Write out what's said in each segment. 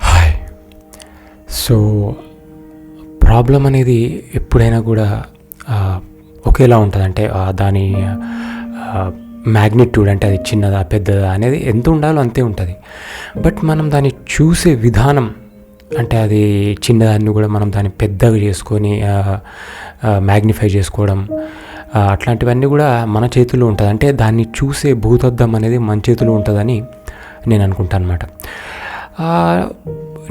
Hi. So problem అనేది ఎప్పుడైనా కూడా ఒకేలా ఉంటుంది. అంటే దాని మ్యాగ్నిట్యూడ్, అంటే అది చిన్నదా పెద్దదా అనేది ఎంత ఉండాలో అంతే ఉంటుంది. బట్ మనం దాన్ని చూసే విధానం, అంటే అది చిన్నదాన్ని కూడా మనం దాన్ని పెద్దగా చేసుకొని మ్యాగ్నిఫై చేసుకోవడం, అట్లాంటివన్నీ కూడా మన చేతుల్లో ఉంటుంది. అంటే దాన్ని చూసే భూతద్దం అనేది మన చేతిలో ఉంటుందని నేను అనుకుంటాను అన్నమాట.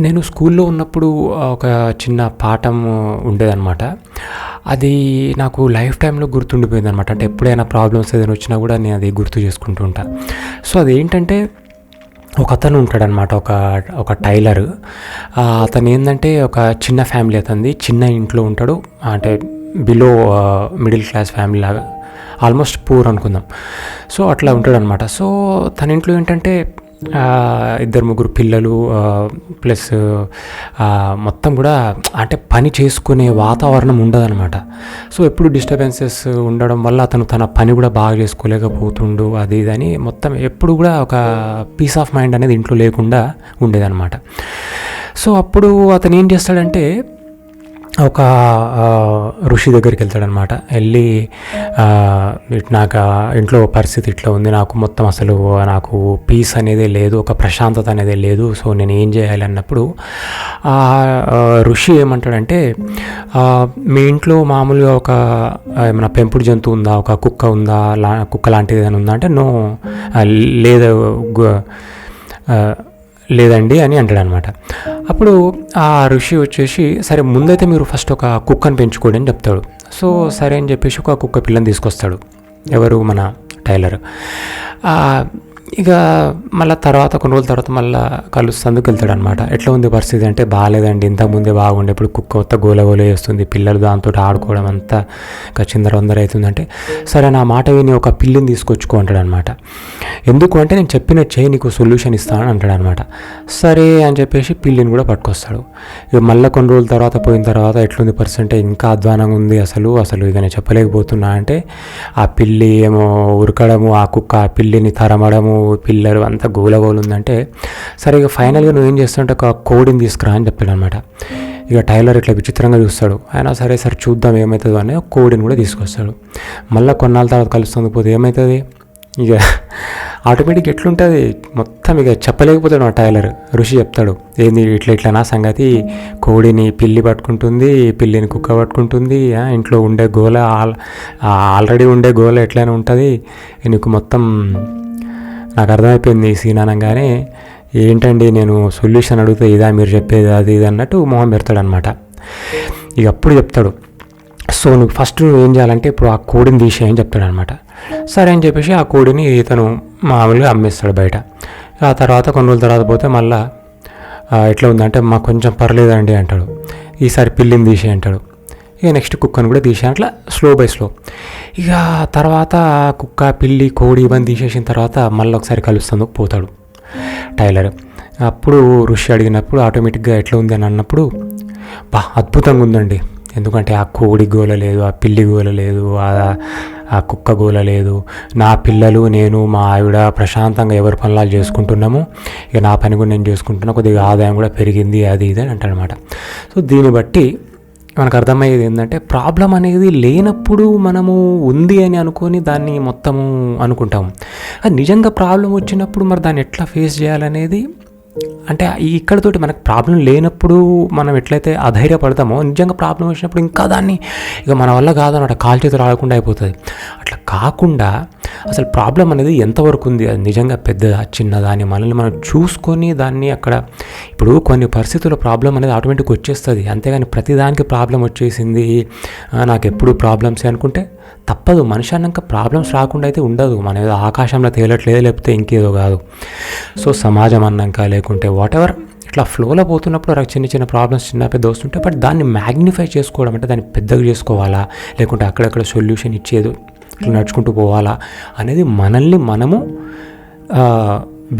నేను స్కూల్లో ఉన్నప్పుడు ఒక చిన్న పాఠం ఉండేదన్నమాట. అది నాకు లైఫ్ టైంలో గుర్తుండిపోయింది అనమాట. అంటే ఎప్పుడైనా ప్రాబ్లమ్స్ ఏదైనా వచ్చినా కూడా నేను అది గుర్తు చేసుకుంటూ ఉంటాను. సో అదేంటంటే, ఒక అతను ఉంటాడనమాట, ఒక టైలర్. అతను ఏంటంటే ఒక చిన్న ఫ్యామిలీ, అతనిది చిన్న ఇంట్లో ఉంటాడు. అంటే బిలో మిడిల్ క్లాస్ ఫ్యామిలీ లాగా, ఆల్మోస్ట్ పూర్ అనుకుందాం. సో అట్లా ఉంటాడనమాట. సో తన ఇంట్లో ఏంటంటే 2-3 పిల్లలు, ప్లస్ మొత్తం కూడా అంటే పని చేసుకునే వాతావరణం ఉండదన్నమాట. సో ఎప్పుడు డిస్టర్బెన్సెస్ ఉండడం వల్ల అతను తన పని కూడా బాగా చేసుకోలేకపోతుండు, అది ఇదని మొత్తం ఎప్పుడు కూడా ఒక పీస్ ఆఫ్ మైండ్ అనేది ఇంట్లో లేకుండా ఉండేదన్నమాట. సో అప్పుడు అతను ఏం చేస్తాడంటే, ఒక ఋషి దగ్గరికి వెళ్తాడనమాట. వెళ్ళి నాకు ఇంట్లో పరిస్థితి ఇట్లా ఉంది, నాకు మొత్తం అసలు నాకు పీస్ అనేది లేదు, ఒక ప్రశాంతత అనేది లేదు, సో నేను ఏం చేయాలి అన్నప్పుడు ఋషి ఏమంటాడంటే, మీ ఇంట్లో మామూలుగా ఒక ఏమైనా పెంపుడు జంతువు ఉందా, ఒక కుక్క ఉందా, కుక్క లాంటిది ఏదైనా ఉందా అంటే, నో లేదండి అని అంటాడు అనమాట. అప్పుడు ఆ ఋషి వచ్చేసి, సరే ముందైతే మీరు ఫస్ట్ ఒక కుక్కను పెంచుకోండి అని చెప్తాడు. సో సరే అని చెప్పేసి ఒక కుక్క పిల్లని తీసుకొస్తాడు, ఎవరు, మన టైలర్. ఇక మళ్ళీ తర్వాత కొన్ని రోజుల తర్వాత మళ్ళీ కలుస్తందుకు వెళ్తాడు అనమాట. ఎట్లా ఉంది పరిస్థితి అంటే, బాగాలేదండి, ఇంతకుముందే బాగుండే, ఇప్పుడు కుక్క కొత్త గోల చేస్తుంది, పిల్లలు దాంతో ఆడుకోవడం అంతా చిందర అవుతుందంటే, సరే నా మాట విని ఒక పిల్లిని తీసుకొచ్చుకో అంటాడు అనమాట. ఎందుకు అంటే, నేను చెప్పిన చేయి నీకు సొల్యూషన్ ఇస్తానని అంటాడు అనమాట. సరే అని చెప్పేసి పిల్లిని కూడా పట్టుకొస్తాడు. ఇక మళ్ళీ కొన్ని రోజుల తర్వాత పోయిన తర్వాత ఎట్లుంది పరిస్థితి, ఇంకా అధ్వానంగా ఉంది, అసలు ఇక నేను చెప్పలేకపోతున్నా అంటే, ఆ పిల్లి ఏమో ఉరకడము, ఆ కుక్క ఆ పిల్లిని తరమడము, పిల్లలు అంతా గోలగోలు ఉందంటే, సరే ఇక ఫైనల్గా నువ్వేం చేస్తావంటే ఒక కోడిని తీసుకురా అని చెప్తాడు అనమాట. ఇక టైలర్ ఇట్లా విచిత్రంగా చూస్తాడు. ఆయన సరే చూద్దాం ఏమవుతుందో అని కోడిని కూడా తీసుకొస్తాడు. మళ్ళీ కొన్నాళ్ళ తర్వాత కలుస్తుంది, పోతే ఏమవుతుంది, ఇక ఆటోమేటిక్ ఎట్లుంటుంది మొత్తం, ఇక చెప్పలేకపోతాడు ఆ టైలర్. ఋషి చెప్తాడు, ఏంది ఇట్లా నా సంగతి, కోడిని పిల్లి పట్టుకుంటుంది, పిల్లిని కుక్క పట్టుకుంటుంది, ఇంట్లో ఉండే గోల ఆల్రెడీ ఉండే గోల ఎట్లయినా ఉంటుంది, నీకు మొత్తం నాకు అర్థమైపోయింది ఈ సీన్ అనగానే, ఏంటండి నేను సొల్యూషన్ అడిగితే ఇదా మీరు చెప్పేది, అది ఇది అన్నట్టు మొహం పెడతాడు అనమాట. ఇక అప్పుడు చెప్తాడు, సో నువ్వు ఫస్ట్ ఏం చేయాలంటే ఇప్పుడు ఆ కోడిని తీసేయని చెప్తాడు అనమాట. సరే అని చెప్పేసి ఆ కోడిని ఇతను మామూలుగా అమ్మేస్తాడు బయట. ఆ తర్వాత కొన్ని రోజుల తర్వాత పోతే మళ్ళీ ఎట్లా ఉందంటే, మాకు కొంచెం పర్లేదండి అంటాడు. ఈసారి పిల్లిని తీసేయి అంటాడు. ఇక నెక్స్ట్ కుక్కను కూడా తీసాను. అట్లా స్లో బై స్లో. ఇక తర్వాత కుక్క పిల్లి కోడి ఇవన్నీ తీసేసిన తర్వాత మళ్ళీ ఒకసారి కలుస్తుందుకు పోతాడు టైలర్. అప్పుడు ఋషి అడిగినప్పుడు ఆటోమేటిక్గా ఎట్లా ఉంది అని అన్నప్పుడు, అద్భుతంగా ఉందండి, ఎందుకంటే ఆ కోడి గోల లేదు, ఆ పిల్లి గోల లేదు, ఆ కుక్క గోల లేదు, నా పిల్లలు నేను మా ఆవిడ ప్రశాంతంగా ఎవరి పనులు చేసుకుంటున్నాము, ఇక నా పని కూడా నేను చేసుకుంటున్నా, కొద్దిగా ఆదాయం కూడా పెరిగింది, అది ఇది అని అంటాడనమాట. సో దీన్ని బట్టి మనకు అర్థమయ్యేది ఏంటంటే, ప్రాబ్లం అనేది లేనప్పుడు మనము ఉంది అని అనుకొని దాన్ని మొత్తము అనుకుంటాము. అది నిజంగా ప్రాబ్లం వచ్చినప్పుడు మరి దాన్ని ఎట్లా ఫేస్ చేయాలనేది, అంటే ఇక్కడతోటి మనకు ప్రాబ్లం లేనప్పుడు మనం ఎట్లయితే అధైర్యపడతామో, నిజంగా ప్రాబ్లం వచ్చినప్పుడు ఇంకా దాన్ని ఇక మన వల్ల కాదన్నమాట, కాలు చేతులు ఆడకుండా అయిపోతుంది. అట్లా కాకుండా అసలు ప్రాబ్లం అనేది ఎంతవరకు ఉంది, అది నిజంగా పెద్దదా చిన్నదా అని మనల్ని మనం చూసుకొని దాన్ని అక్కడ, ఇప్పుడు కొన్ని పరిస్థితుల్లో ప్రాబ్లం అనేది ఆటోమేటిక్గా వచ్చేస్తుంది, అంతేగాని ప్రతిదానికి ప్రాబ్లం వచ్చేసింది నాకు ఎప్పుడు ప్రాబ్లమ్సే అనుకుంటే తప్పదు. మనిషి అన్నాక ప్రాబ్లమ్స్ రాకుండా అయితే ఉండదు. మన ఏదో ఆకాశంలో తేలట్లేదు, లేకపోతే ఇంకేదో కాదు. సో సమాజం అన్నాక లేకుంటే వాట్ ఎవర్ ఇట్లా ఫ్లోలో పోతున్నప్పుడు చిన్న చిన్న ప్రాబ్లమ్స్ చిన్న పెద్ద వస్తుంటాయి. బట్ దాన్ని మ్యాగ్నిఫై చేసుకోవడం, అంటే దాన్ని పెద్దగా చేసుకోవాలా, లేకుంటే అక్కడక్కడ సొల్యూషన్ ఇచ్చేది ఇట్లా నడుచుకుంటూ పోవాలా అనేది మనల్ని మనము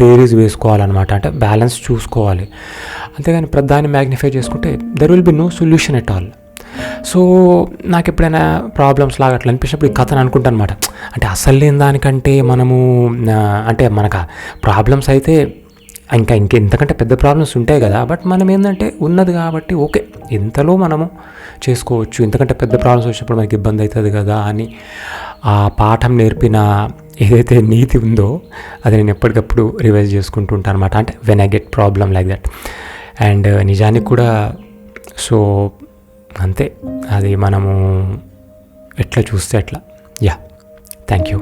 బేరీస్ వేసుకోవాలన్నమాట. అంటే బ్యాలెన్స్ చూసుకోవాలి. అంతేగాని దాన్ని మ్యాగ్నిఫై చేసుకుంటే there will be no solution at all. So నాకు ఎప్పుడైనా ప్రాబ్లమ్స్ లాగా అట్లా అనిపించినప్పుడు ఈ కథను అనుకుంటాను అనమాట. అంటే అసలు లేని దానికంటే మనము అంటే మనకు ప్రాబ్లమ్స్ అయితే ఇంకెంతకంటే పెద్ద ప్రాబ్లమ్స్ ఉంటాయి కదా, బట్ మనం ఏంటంటే ఉన్నది కాబట్టి ఓకే, ఇంతలో మనము చేసుకోవచ్చు, ఇంతకంటే పెద్ద ప్రాబ్లమ్స్ వచ్చినప్పుడు మనకి ఇబ్బంది అవుతుంది కదా అని ఆ పాఠం నేర్పిన ఏదైతే నీతి ఉందో అది నేను ఎప్పటికప్పుడు రివైజ్ చేసుకుంటూ ఉంటాను అనమాట. అంటే when I get problem like that. And నిజానికి కూడా సో అంతే, అది మనము ఎట్లా చూస్తే అట్లా. Yeah, thank you.